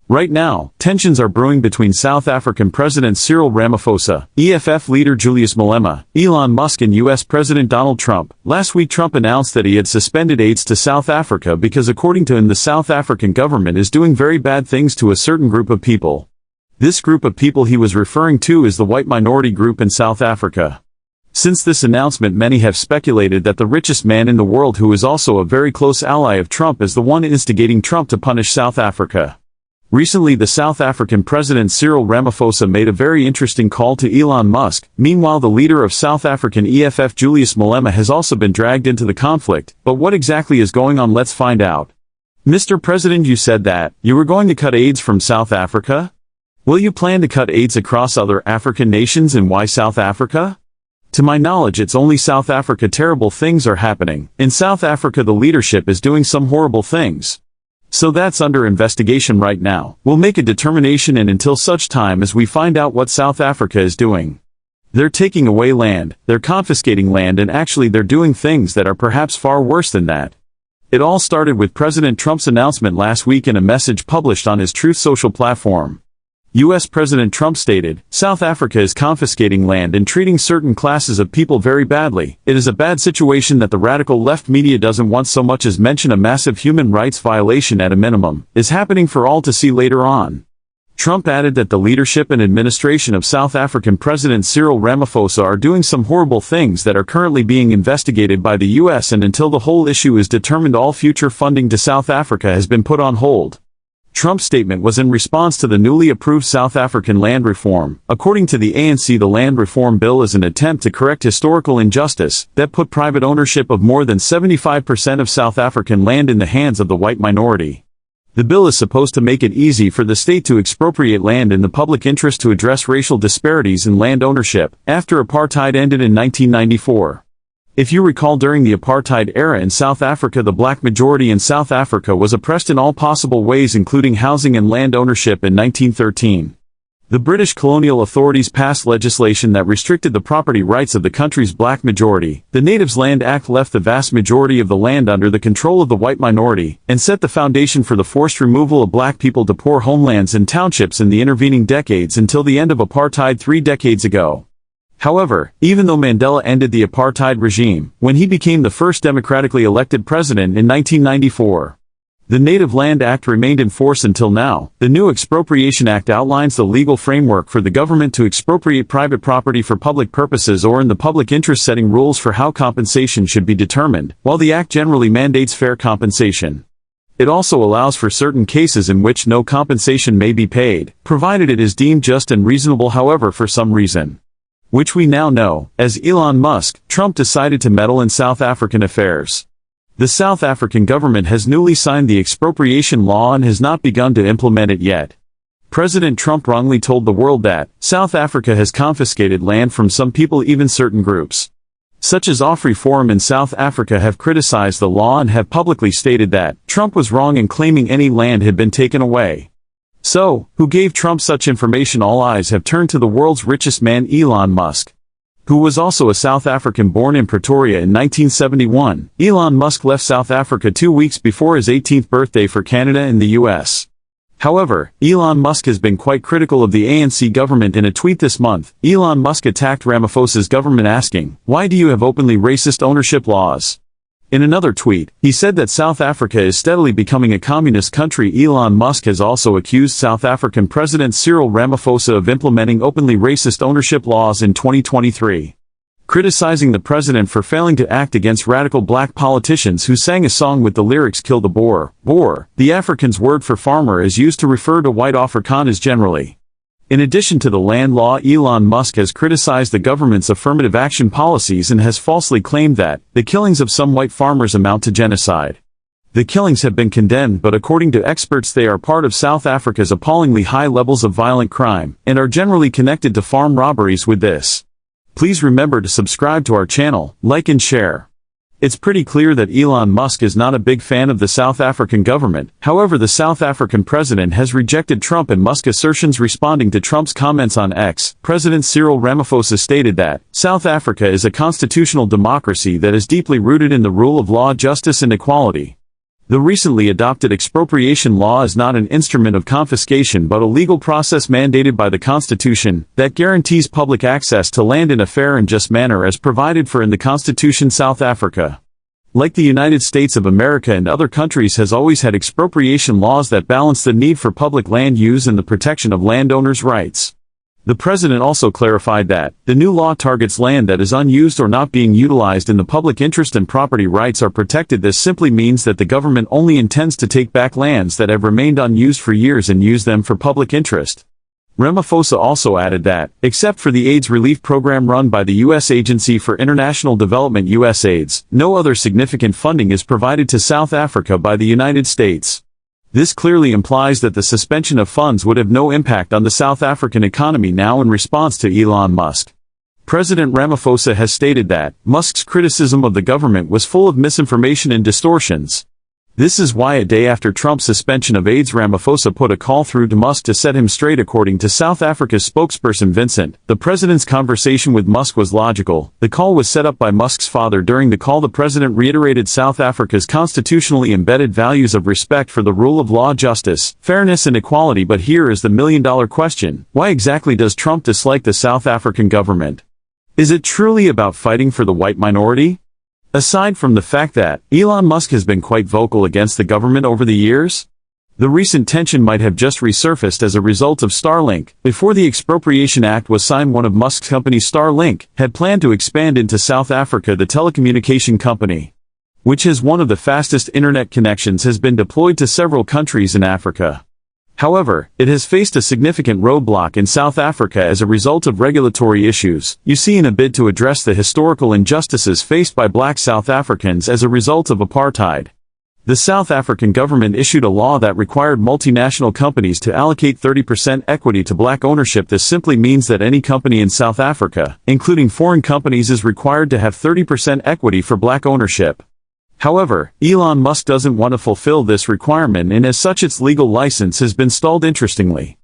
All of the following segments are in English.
Right now, tensions are brewing between South African President Cyril Ramaphosa, EFF leader Julius Malema, Elon Musk and US President Donald Trump. Last week Trump announced that he had suspended aids to South Africa because according to him the South African government is doing very bad things to a certain group of people. This group of people he was referring to is the white minority group in South Africa. Since this announcement, many have speculated that the richest man in the world, who is also a very close ally of Trump, is the one instigating Trump to punish South Africa. Recently, the South African President Cyril Ramaphosa made a very interesting call to Elon Musk. Meanwhile, the leader of South African EFF Julius Malema has also been dragged into the conflict. But what exactly is going on? Let's find out. Mr. President, you said that you were going to cut aids from South Africa? Will you plan to cut aids across other African nations, and why South Africa? To my knowledge, it's only South Africa. Terrible things are happening. In South Africa, the leadership is doing some horrible things. So that's under investigation right now. We'll make a determination, and until such time as we find out what South Africa is doing. They're taking away land, they're confiscating land, and actually they're doing things that are perhaps far worse than that. It all started with President Trump's announcement last week in a message published on his Truth Social platform. US President Trump stated, "South Africa is confiscating land and treating certain classes of people very badly. It is a bad situation that the radical left media doesn't want so much as mention. A massive human rights violation at a minimum is happening for all to see later on." Trump added that the leadership and administration of South African President Cyril Ramaphosa are doing some horrible things that are currently being investigated by the US, and until the whole issue is determined, all future funding to South Africa has been put on hold. Trump's statement was in response to the newly approved South African land reform. According to the ANC, the land reform bill is an attempt to correct historical injustice that put private ownership of more than 75% of South African land in the hands of the white minority. The bill is supposed to make it easy for the state to expropriate land in the public interest to address racial disparities in land ownership after apartheid ended in 1994. If you recall, during the apartheid era in South Africa, the black majority in South Africa was oppressed in all possible ways, including housing and land ownership. In 1913, the British colonial authorities passed legislation that restricted the property rights of the country's black majority. The Natives Land Act left the vast majority of the land under the control of the white minority, and set the foundation for the forced removal of black people to poor homelands and townships in the intervening decades until the end of apartheid 3 decades ago. However, even though Mandela ended the apartheid regime when he became the first democratically elected president in 1994, the Native Land Act remained in force until now. The new Expropriation Act outlines the legal framework for the government to expropriate private property for public purposes or in the public interest, setting rules for how compensation should be determined, while the act generally mandates fair compensation. It also allows for certain cases in which no compensation may be paid, provided it is deemed just and reasonable. However, for some reason, which we now know as Elon Musk, Trump decided to meddle in South African affairs. The South African government has newly signed the expropriation law and has not begun to implement it yet. President Trump wrongly told the world that South Africa has confiscated land from some people, even certain groups, such as AFRI Forum in South Africa, have criticized the law and have publicly stated that Trump was wrong in claiming any land had been taken away. So, who gave Trump such information? All eyes have turned to the world's richest man, Elon Musk, who was also a South African born in Pretoria in 1971. Elon Musk left South Africa 2 weeks before his 18th birthday for Canada and the US. However, Elon Musk has been quite critical of the ANC government. In a tweet this month, Elon Musk attacked Ramaphosa's government, asking, "Why do you have openly racist ownership laws?" In another tweet, he said that South Africa is steadily becoming a communist country. Elon Musk has also accused South African President Cyril Ramaphosa of implementing openly racist ownership laws in 2023, criticizing the president for failing to act against radical black politicians who sang a song with the lyrics "Kill the Boer." Boer, the Afrikaans word for farmer, is used to refer to white Afrikaners generally. In addition to the land law, Elon Musk has criticized the government's affirmative action policies and has falsely claimed that the killings of some white farmers amount to genocide. The killings have been condemned, but according to experts, they are part of South Africa's appallingly high levels of violent crime, and are generally connected to farm robberies. With this, please remember to subscribe to our channel, like and share. It's pretty clear that Elon Musk is not a big fan of the South African government. However, the South African president has rejected Trump and Musk assertions. Responding to Trump's comments on X, President Cyril Ramaphosa stated that South Africa is a constitutional democracy that is deeply rooted in the rule of law, justice and equality. The recently adopted expropriation law is not an instrument of confiscation but a legal process mandated by the Constitution that guarantees public access to land in a fair and just manner as provided for in the Constitution. South Africa, like the United States of America and other countries, has always had expropriation laws that balance the need for public land use and the protection of landowners' rights. The president also clarified that the new law targets land that is unused or not being utilized in the public interest and property rights are protected. This simply means that the government only intends to take back lands that have remained unused for years and use them for public interest. Ramaphosa also added that, except for the AIDS relief program run by the U.S. Agency for International Development (USAID), no other significant funding is provided to South Africa by the United States. This clearly implies that the suspension of funds would have no impact on the South African economy now. In response to Elon Musk, President Ramaphosa has stated that Musk's criticism of the government was full of misinformation and distortions. This is why a day after Trump's suspension of AIDS, Ramaphosa put a call through to Musk to set him straight. According to South Africa's spokesperson Vincent, the president's conversation with Musk was logical. The call was set up by Musk's father. During the call, the president reiterated South Africa's constitutionally embedded values of respect for the rule of law, justice, fairness and equality. But here is the million-dollar question: why exactly does Trump dislike the South African government? Is it truly about fighting for the white minority? Aside from the fact that Elon Musk has been quite vocal against the government over the years, the recent tension might have just resurfaced as a result of Starlink. Before the Expropriation Act was signed, one of Musk's companies, Starlink, had planned to expand into South Africa. The telecommunication company, which has one of the fastest internet connections, has been deployed to several countries in Africa. However, it has faced a significant roadblock in South Africa as a result of regulatory issues, you see, in a bid to address the historical injustices faced by black South Africans as a result of apartheid. The South African government issued a law that required multinational companies to allocate 30% equity to black ownership. This simply means that any company in South Africa, including foreign companies, is required to have 30% equity for black ownership. However, Elon Musk doesn't want to fulfill this requirement, and as such its legal license has been stalled. Interestingly,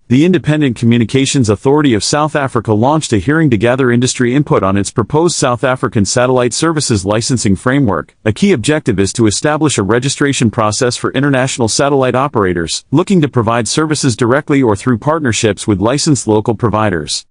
the Independent Communications Authority of South Africa launched a hearing to gather industry input on its proposed South African satellite services licensing framework. A key objective is to establish a registration process for international satellite operators looking to provide services directly or through partnerships with licensed local providers.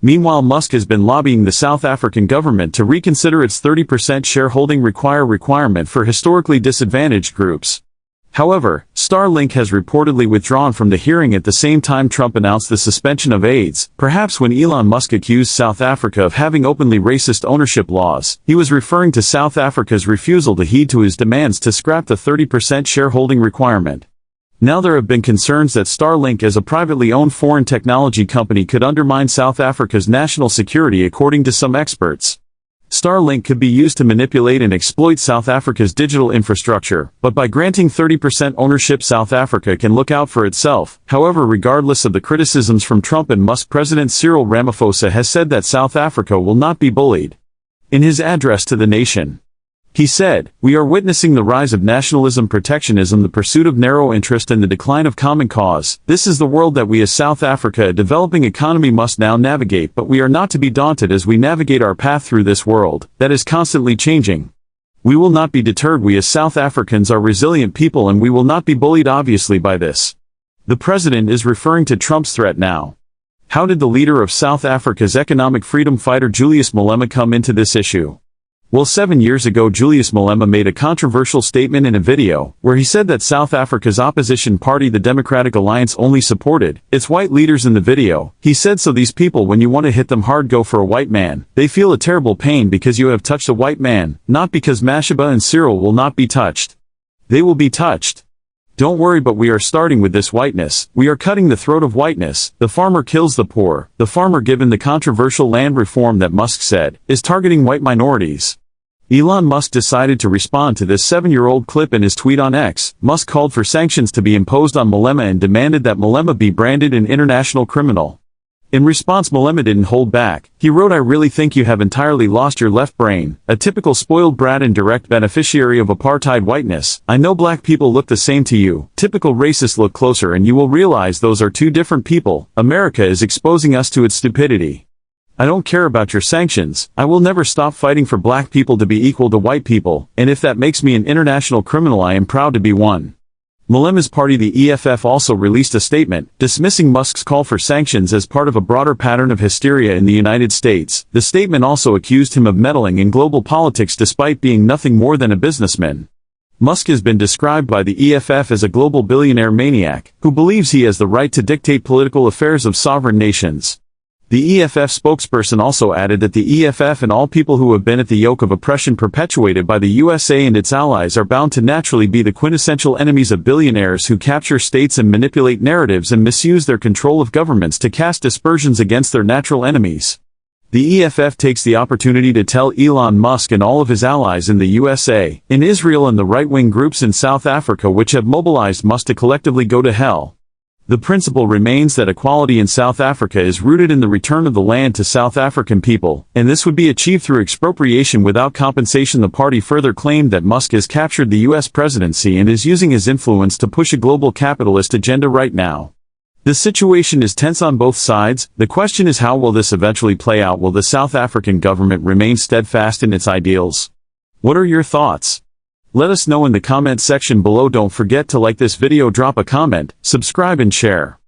Meanwhile, Musk has been lobbying the South African government to reconsider its 30% shareholding requirement for historically disadvantaged groups. However, Starlink has reportedly withdrawn from the hearing at the same time Trump announced the suspension of AIDS. Perhaps when Elon Musk accused South Africa of having openly racist ownership laws, he was referring to South Africa's refusal to heed to his demands to scrap the 30% shareholding requirement. Now there have been concerns that Starlink, as a privately owned foreign technology company, could undermine South Africa's national security. According to some experts, Starlink could be used to manipulate and exploit South Africa's digital infrastructure, but by granting 30% ownership, South Africa can look out for itself. However, regardless of the criticisms from Trump and Musk, President Cyril Ramaphosa has said that South Africa will not be bullied. In his address to the nation, he said, "We are witnessing the rise of nationalism, protectionism, the pursuit of narrow interest, and the decline of common cause. This is the world that we as South Africa, a developing economy, must now navigate, but we are not to be daunted as we navigate our path through this world that is constantly changing. We will not be deterred. We as South Africans are resilient people and we will not be bullied obviously by this." The president is referring to Trump's threat now. How did the leader of South Africa's economic freedom fighter Julius Malema come into this issue? Well, 7 years ago, Julius Malema made a controversial statement in a video, where he said that South Africa's opposition party, the Democratic Alliance, only supported its white leaders in the video. He said, "So these people, when you want to hit them hard, go for a white man. They feel a terrible pain because you have touched a white man, not because Mashaba and Cyrill will not be touched. They will be touched. Don't worry, but we are starting with this whiteness. We are cutting the throat of whiteness. The farmer kills the poor." The farmer, given the controversial land reform that Musk said is targeting white minorities. Elon Musk decided to respond to this 7-year-old clip in his tweet on X. Musk called for sanctions to be imposed on Malema and demanded that Malema be branded an international criminal. In response, Malema didn't hold back. He wrote, "I really think you have entirely lost your left brain, a typical spoiled brat and direct beneficiary of apartheid whiteness. I know black people look the same to you. Typical racist. Look closer and you will realize those are two different people. America is exposing us to its stupidity. I don't care about your sanctions, I will never stop fighting for black people to be equal to white people, and if that makes me an international criminal I am proud to be one. Malema's party the EFF also released a statement, dismissing Musk's call for sanctions as part of a broader pattern of hysteria in the United States. The statement also accused him of meddling in global politics despite being nothing more than a businessman. Musk has been described by the EFF as a global billionaire maniac, who believes he has the right to dictate political affairs of sovereign nations. The EFF spokesperson also added that the EFF and all people who have been at the yoke of oppression perpetuated by the USA and its allies are bound to naturally be the quintessential enemies of billionaires who capture states and manipulate narratives and misuse their control of governments to cast aspersions against their natural enemies. The EFF takes the opportunity to tell Elon Musk and all of his allies in the USA, in Israel and the right-wing groups in South Africa which have mobilized Musk to collectively go to hell. The principle remains that equality in South Africa is rooted in the return of the land to South African people, and this would be achieved through expropriation without compensation. The party further claimed that Musk has captured the US presidency and is using his influence to push a global capitalist agenda right now. The situation is tense on both sides. The question is, how will this eventually play out? Will the South African government remain steadfast in its ideals? What are your thoughts? Let us know in the comment section below. Don't forget to like this video, drop a comment, subscribe and share.